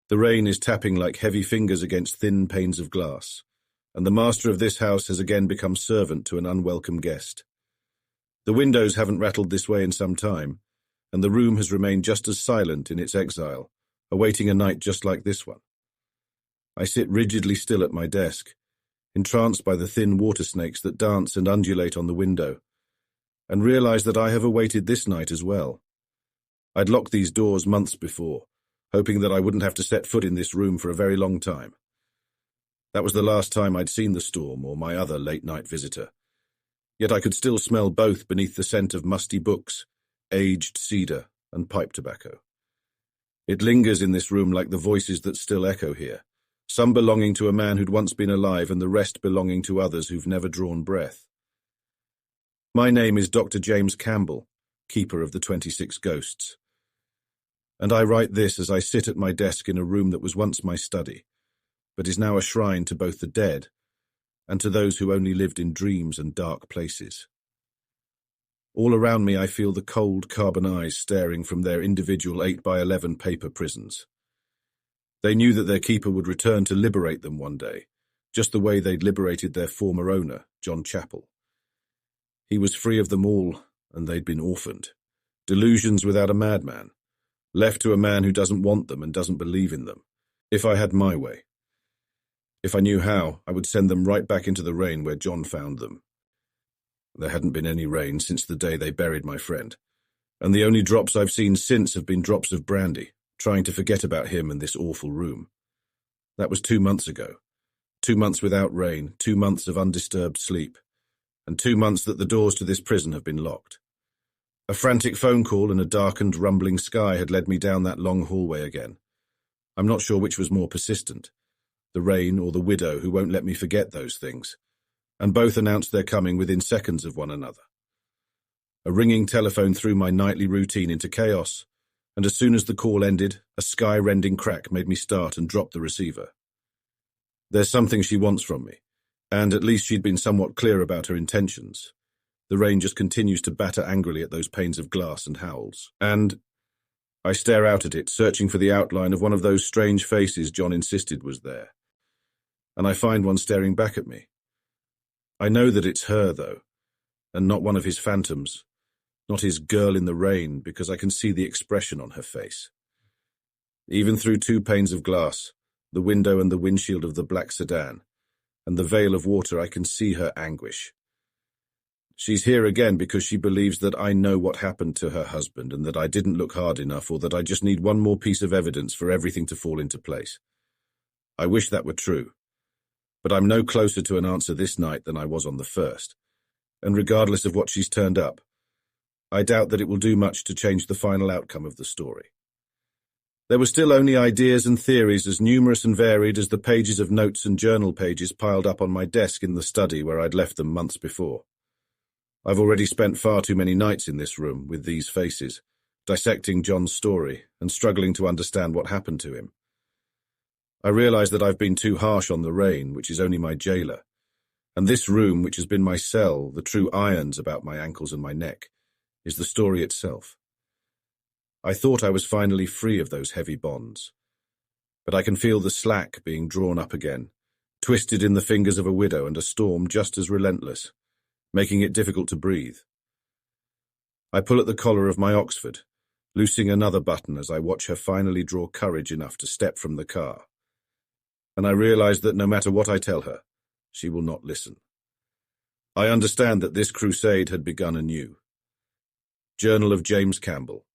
The rain is tapping like heavy fingers against thin panes of glass, and the master of this house has again become servant to an unwelcome guest. The windows haven't rattled this way in some time, and the room has remained just as silent in its exile, awaiting a night just like this one. I sit rigidly still at my desk, entranced by the thin water snakes that dance and undulate on the window, and realize that I have awaited this night as well. I'd locked these doors months before, hoping that I wouldn't have to set foot in this room for a very long time. That was the last time I'd seen the storm or my other late-night visitor. Yet I could still smell both beneath the scent of musty books, aged cedar, and pipe tobacco. It lingers in this room like the voices that still echo here, some belonging to a man who'd once been alive and the rest belonging to others who've never drawn breath. My name is Dr. James Campbell, keeper of the 26 ghosts. And I write this as I sit at my desk in a room that was once my study, but is now a shrine to both the dead and to those who only lived in dreams and dark places. All around me I feel the cold carbon eyes staring from their individual 8x11 paper prisons. They knew that their keeper would return to liberate them one day, just the way they'd liberated their former owner, John Chappell. He was free of them all, and they'd been orphaned. Delusions without a madman, left to a man who doesn't want them and doesn't believe in them. If I had my way. If I knew how, I would send them right back into the rain where John found them. There hadn't been any rain since the day they buried my friend, and the only drops I've seen since have been drops of brandy, trying to forget about him and this awful room. That was 2 months ago. 2 months without rain, 2 months of undisturbed sleep, and 2 months that the doors to this prison have been locked. A frantic phone call and a darkened, rumbling sky had led me down that long hallway again. I'm not sure which was more persistent, the rain or the widow who won't let me forget those things, and both announced their coming within seconds of one another. A ringing telephone threw my nightly routine into chaos, and as soon as the call ended, a sky-rending crack made me start and drop the receiver. There's something she wants from me, and at least she'd been somewhat clear about her intentions. The rain just continues to batter angrily at those panes of glass and howls, and I stare out at it, searching for the outline of one of those strange faces John insisted was there. And I find one staring back at me. I know that it's her, though, and not one of his phantoms, not his girl in the rain, because I can see the expression on her face. Even through 2 panes of glass, the window and the windshield of the black sedan, and the veil of water, I can see her anguish. She's here again because she believes that I know what happened to her husband and that I didn't look hard enough, or that I just need one more piece of evidence for everything to fall into place. I wish that were true, but I'm no closer to an answer this night than I was on the first, and regardless of what she's turned up, I doubt that it will do much to change the final outcome of the story. There were still only ideas and theories as numerous and varied as the pages of notes and journal pages piled up on my desk in the study where I'd left them months before. I've already spent far too many nights in this room with these faces, dissecting John's story and struggling to understand what happened to him. I realize that I've been too harsh on the rain, which is only my jailer, and this room, which has been my cell, the true irons about my ankles and my neck, is the story itself. I thought I was finally free of those heavy bonds, but I can feel the slack being drawn up again, twisted in the fingers of a widow and a storm just as relentless, making it difficult to breathe. I pull at the collar of my Oxford, loosing another button as I watch her finally draw courage enough to step from the car. And I realize that no matter what I tell her, she will not listen. I understand that this crusade had begun anew. Journal of James Campbell,